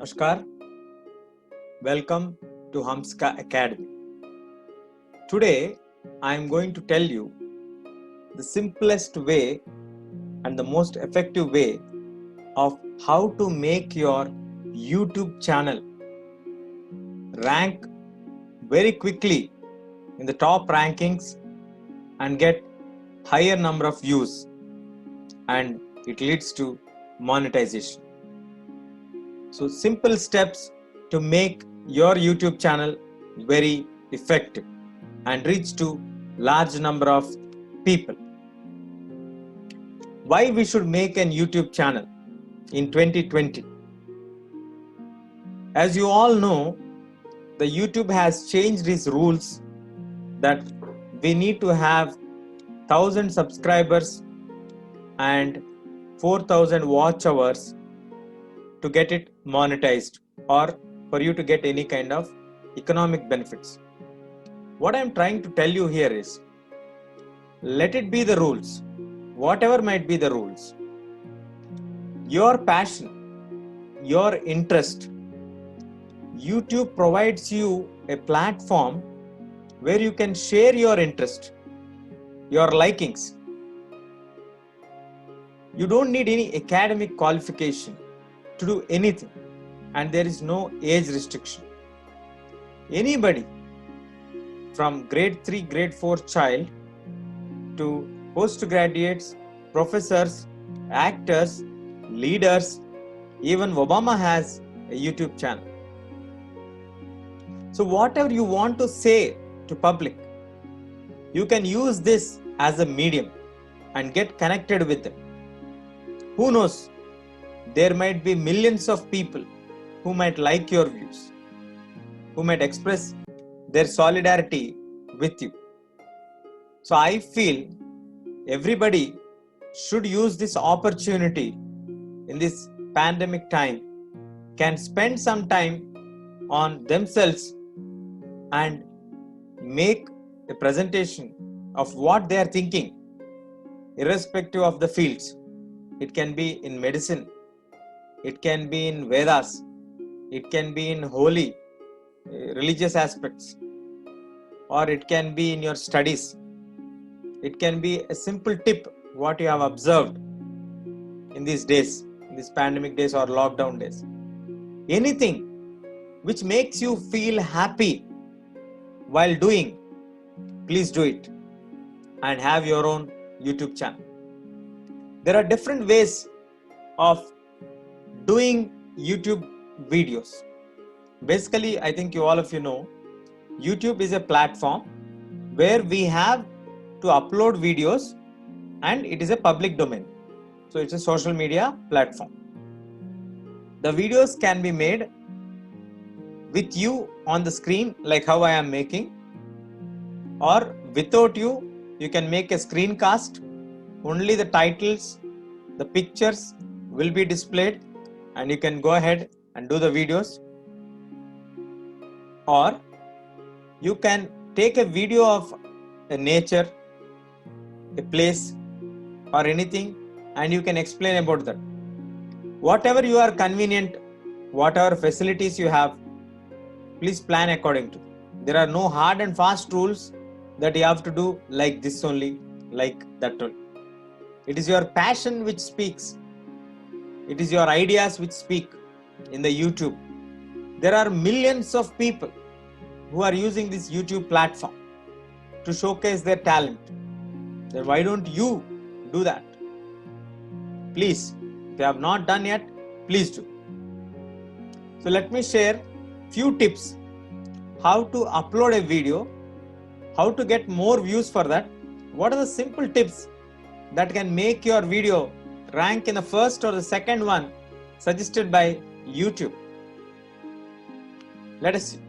Namaskar. Welcome to Hamska Academy. Today, I am going to tell you the simplest way and the most effective way of how to make your YouTube channel rank very quickly in the top rankings and get higher number of views, and it leads to monetization. So simple steps to make your YouTube channel very effective and reach to large number of people. Why we should make an YouTube channel in 2020? As you all know, the YouTube has changed its rules that we need to have 1000 subscribers and 4000 watch hours to get it monetized or for you to get any kind of economic benefits. What I am trying to tell you here is, let it be the rules, whatever might be the rules. Your passion, your interest, YouTube provides you a platform where you can share your interest, your likings. You don't need any academic qualification to do anything, and there is no age restriction. Anybody from grade 3, grade 4 child to postgraduates, professors, actors, leaders, even Obama has a YouTube channel. So whatever you want to say to public, you can use this as a medium and get connected with them. Who knows? There might be millions of people who might like your views, who might express their solidarity with you. So I feel everybody should use this opportunity in this pandemic time, can spend some time on themselves and make a presentation of what they are thinking, irrespective of the fields. It can be in medicine, it can be in Vedas, it can be in holy religious aspects, or it can be in your studies. It can be a simple tip what you have observed in these days, in these pandemic days or lockdown days. Anything which makes you feel happy while doing, please do it and have your own YouTube channel. There are different ways of doing YouTube videos. Basically, I think all of you know, YouTube is a platform where we have to upload videos and it is a public domain. So it's a social media platform. The videos can be made with you on the screen like how I am making, or without you, you can make a screencast. Only the titles, the pictures will be displayed and you can go ahead and do the videos. Or you can take a video of a nature, a place or anything, and you can explain about that. Whatever you are convenient, whatever facilities you have, please plan according to. There are no hard and fast rules that you have to do like this only, like that only. It is your passion which speaks. It is your ideas which speak in the YouTube. There are millions of people who are using this YouTube platform to showcase their talent. Then why don't you do that? Please, if you have not done yet, please do. So let me share few tips how to upload a video, how to get more views for that. What are the simple tips that can make your video rank in the first or the second one suggested by YouTube? Let us see.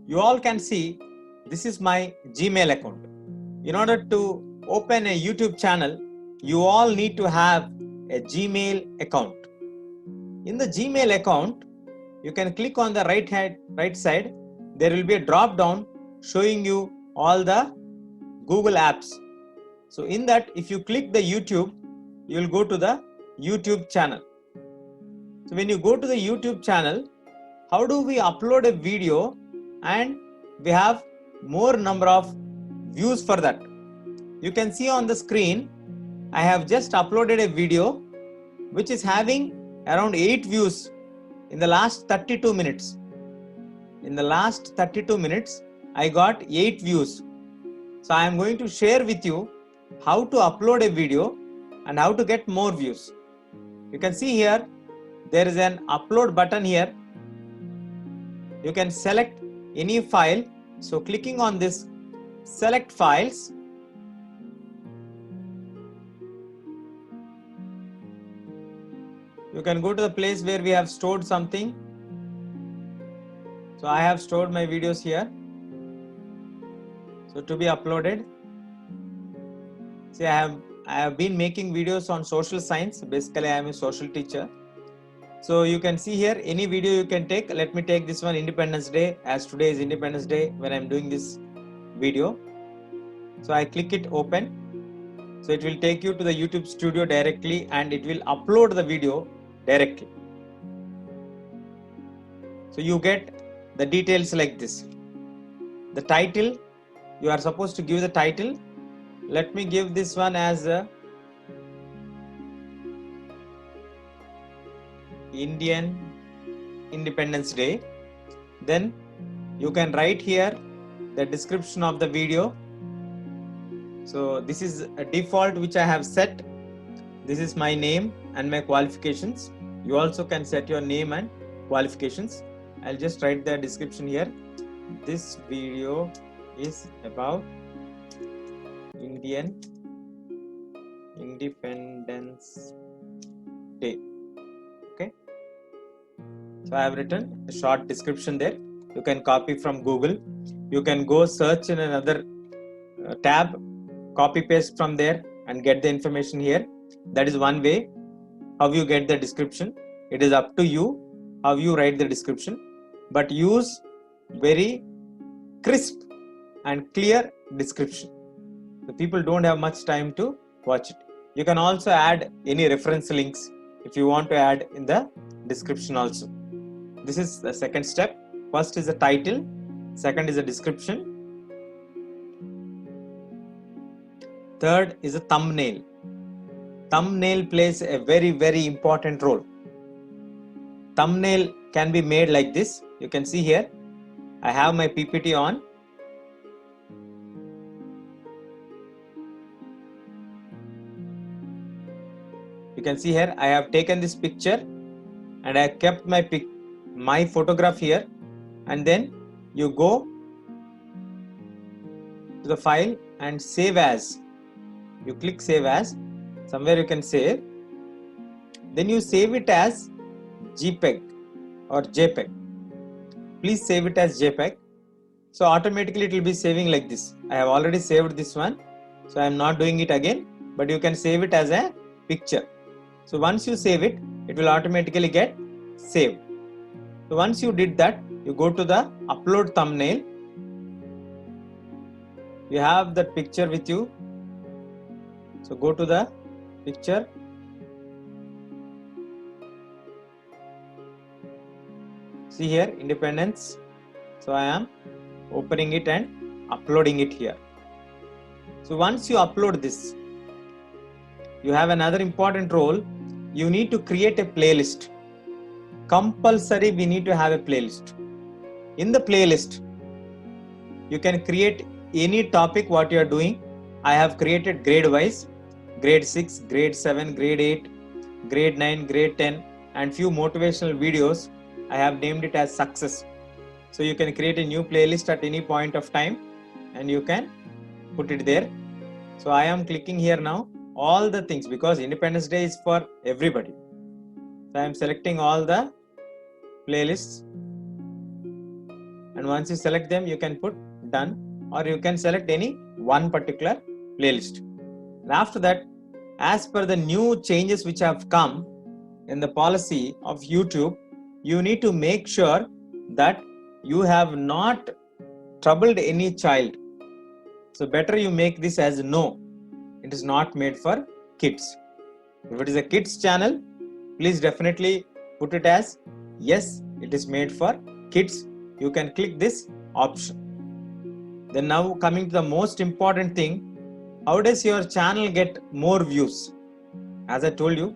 You all can see this is my Gmail account. In order to open a YouTube channel, you all need to have a Gmail account. In the Gmail account, you can click on the right side. there will be a drop down showing you all the Google apps. So in that, if you click the YouTube, you will go to the YouTube channel. So when you go to the YouTube channel, how do we upload a video and we have more number of views for that? You can see on the screen, I have just uploaded a video which is having around 8 views in the last 32 minutes. In the last 32 minutes, I got 8 views. So I am going to share with you how to upload a video and how to get more views. You can see here, there is an upload button here. You can select any file. So clicking on this select files, you can go to the place where we have stored something. So I have stored my videos here. So to be uploaded. See, I have been making videos on social science. Basically, I am a social teacher. So you can see here any video you can take. Let me take this one, Independence Day, as today is Independence Day when I am doing this video. So I click it open. So it will take you to the YouTube studio directly and it will upload the video directly. So you get the details like this. The title, you are supposed to give the title. Let me give this one as Indian Independence Day. Then you can write here the description of the video. So this is a default which I have set. This is my name and my qualifications. You also can set your name and qualifications. I'll just write the description here. This video is about Indian Independence Day. Okay. So I have written a short description there. You can copy from Google. You can go search in another tab, copy paste from there and get the information here. That is one way how you get the description. It is up to you how you write the description, but use very crisp and clear description. The people don't have much time to watch it. You can also add any reference links if you want to add in the description also. This is the second step. First is the title, second is the description, third is a thumbnail. Thumbnail plays a very important role. Thumbnail can be made like this. You can see here, I have my PPT on. You can see here, I have taken this picture and I kept my photograph here, and then you go to the file and save as. You click save as, somewhere you can save, then you save it as JPEG or JPEG. Please save it as JPEG. So automatically it will be saving like this. I have already saved this one, so I am not doing it again, but you can save it as a picture. So once you save it, it will automatically get saved. So once you did that, you go to the upload thumbnail. You have that picture with you. So go to the picture. See here, Independence. So I am opening it and uploading it here. So once you upload this, you have another important role. You need to create a playlist. Compulsory, we need to have a playlist. In the playlist, you can create any topic what you are doing. I have created grade wise, grade 6, grade 7, grade 8, grade 9, grade 10 and few motivational videos. I have named it as success. So you can create a new playlist at any point of time and you can put it there. So I am clicking here now all the things because Independence Day is for everybody. So I am selecting all the playlists, and once you select them, you can put done, or you can select any one particular playlist. And after that, as per the new changes which have come in the policy of YouTube, you need to make sure that you have not troubled any child. So better you make this as no. It is not made for kids. If it is a kids channel, please definitely put it as yes, it is made for kids. You can click this option. Then now coming to the most important thing, how does your channel get more views? As I told you,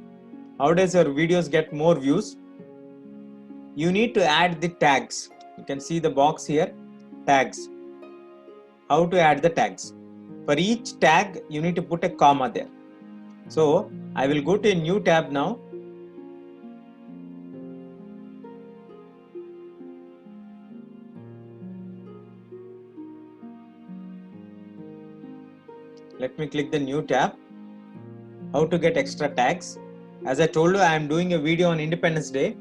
how does your videos get more views? You need to add the tags. You can see the box here, tags. How to add the tags? For each tag, you need to put a comma there. So I will go to a new tab now. Let me click the new tab. How to get extra tags? As I told you, I am doing a video on Independence Day.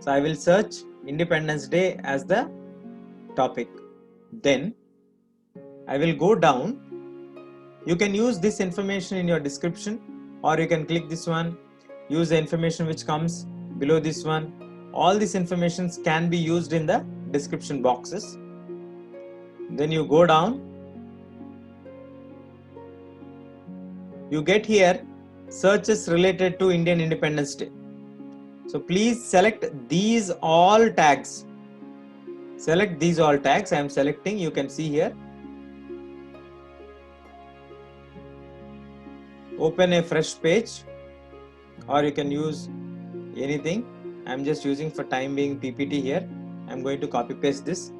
So I will search Independence Day as the topic. Then I will go down. You can use this information in your description, or you can click this one, use the information which comes below this one. All these informations can be used in the description boxes. Then you go down. You get here searches related to Indian Independence Day. So please select these all tags. Select these all tags. I am selecting. You can see here. Open a fresh page, or you can use anything. I am just using for time being PPT here. I am going to copy paste this.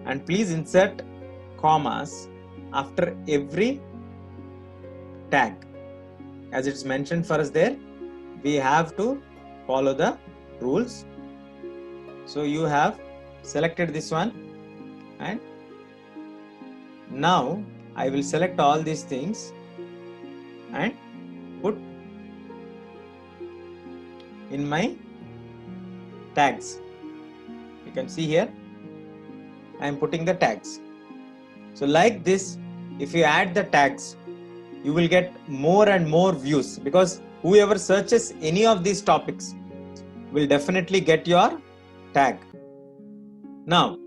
And please insert commas after every tag. As it's mentioned for us there, we have to follow the rules. So you have selected this one, and now I will select all these things and put in my tags. You can see here I am putting the tags. So like this, if you add the tags, you will get more and more views, because whoever searches any of these topics will definitely get your tag. Now,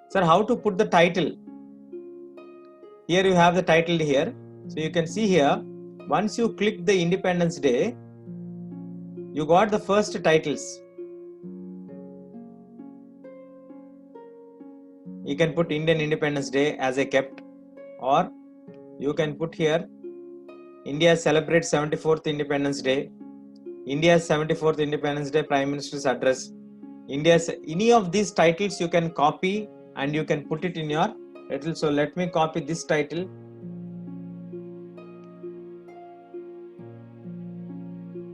sir, how to put the title? Here you have the title here. So you can see here, once you click the Independence Day, you got the first titles. You can put Indian Independence Day as I kept, or you can put here India celebrates 74th Independence Day, India's 74th Independence Day Prime Minister's address. Any of these titles you can copy and you can put it in your title. So let me copy this title.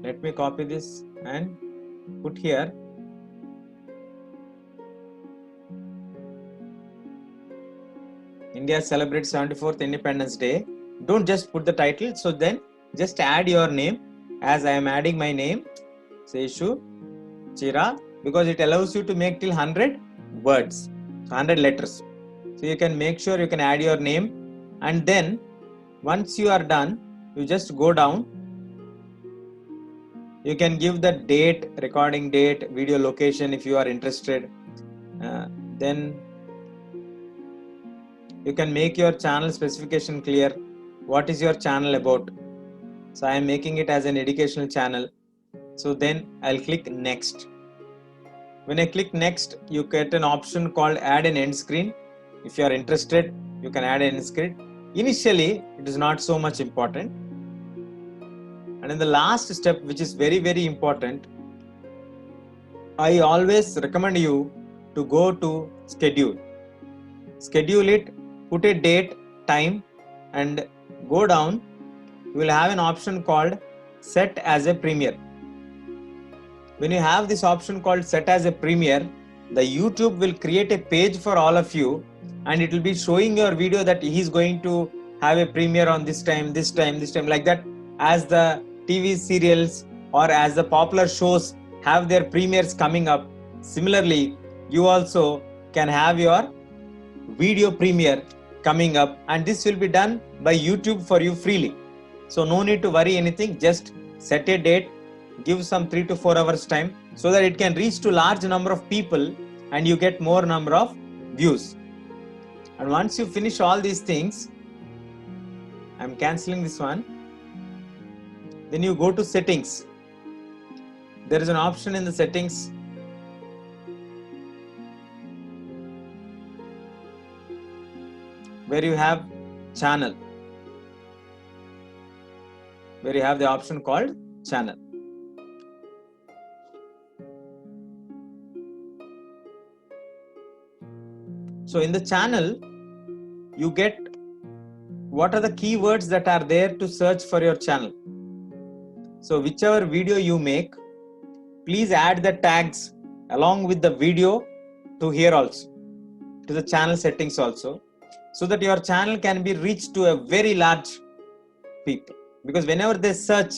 Let me copy this and put here. India celebrates 74th Independence Day. Don't just put the title. So then just add your name, as I am adding my name, Seshu Chira, because it allows you to make till 100 words, 100 letters. So you can make sure you can add your name, and then once you are done, you just go down. You can give the date, recording date, video location if you are interested. Then you can make your channel specification clear. What is your channel about? So I am making it as an educational channel. So then I'll click next. When I click next, you get an option called add an end screen. If you are interested, you can add an end screen. Initially, it is not so much important. And in the last step, which is very, very important, I always recommend you to go to schedule. Schedule it, put a date, time, and go down. You will have an option called set as a premiere. When you have this option called set as a premiere, the YouTube will create a page for all of you, and it will be showing your video that he is going to have a premiere on this time, this time, this time, like that. As the TV serials or as the popular shows have their premieres coming up, similarly, you also can have your video premiere coming up, and this will be done by YouTube for you freely. So no need to worry anything, just set a date, give some 3 to 4 hours time so that it can reach to large number of people, and you get more number of views. And once you finish all these things, I'm cancelling this one. Then you go to settings. There is an option in the settings where you have channel, where you have the option called channel. So in the channel, you get what are the keywords that are there to search for your channel. So whichever video you make, please add the tags along with the video to here also, to the channel settings also, so that your channel can be reached to a very large people. Because whenever they search,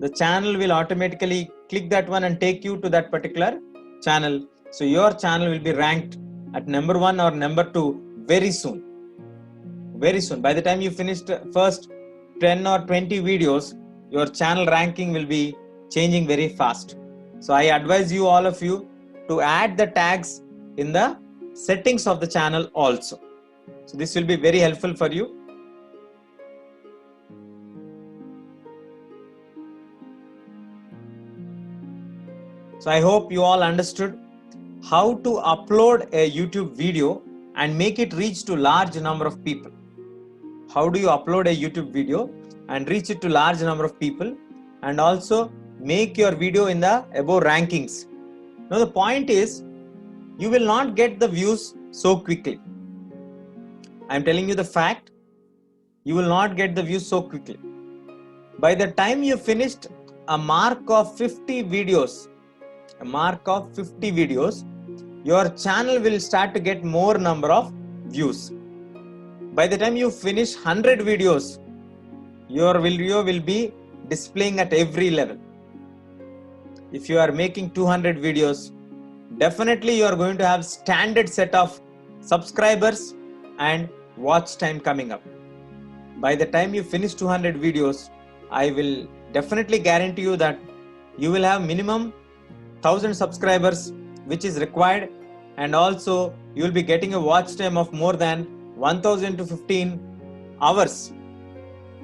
the channel will automatically click that one and take you to that particular channel. So your channel will be ranked at number 1 or number 2 very soon. Very soon. By the time you finished first 10 or 20 videos, your channel ranking will be changing very fast. So I advise you, all of you, to add the tags in the settings of the channel also. So this will be very helpful for you. So I hope you all understood how to upload a YouTube video and make it reach to large number of people. How do you upload a YouTube video and reach it to large number of people, and also make your video in the above rankings. Now the point is, you will not get the views so quickly. I am telling you the fact, you will not get the views so quickly. By the time you finished a mark of 50 videos, your channel will start to get more number of views. By the time you finish 100 videos, your video will be displaying at every level. If you are making 200 videos, definitely you are going to have standard set of subscribers and watch time coming up. By the time you finish 200 videos, I will definitely guarantee you that you will have minimum 1000 subscribers, which is required, and also you will be getting a watch time of more than 1000 to 15 hours.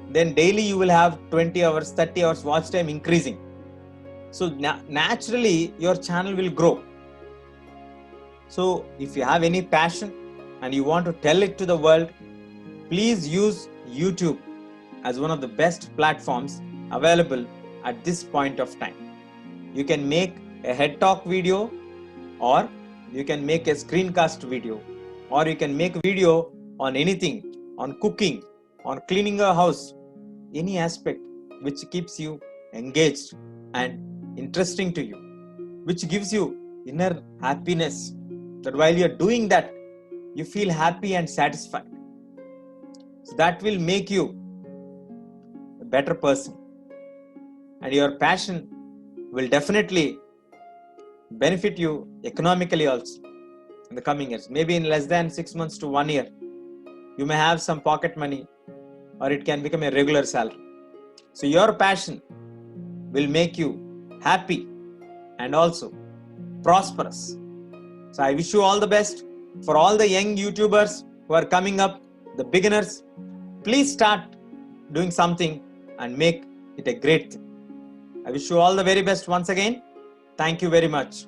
Then daily you will have 20 hours, 30 hours watch time increasing. So naturally your channel will grow. So if you have any passion and you want to tell it to the world, please use YouTube as one of the best platforms available at this point of time. You can make a head talk video, or you can make a screencast video, or you can make a video on anything, on cooking, on cleaning a house, any aspect which keeps you engaged and interesting to you, which gives you inner happiness, that while you are doing that, you feel happy and satisfied. So that will make you a better person, and your passion will definitely benefit you economically also in the coming years. Maybe in less than 6 months to 1 year, you may have some pocket money, or it can become a regular salary. So your passion will make you happy and also prosperous. So I wish you all the best. For all the young YouTubers who are coming up, the beginners, please start doing something and make it a great thing. I wish you all the very best once again. Thank you very much.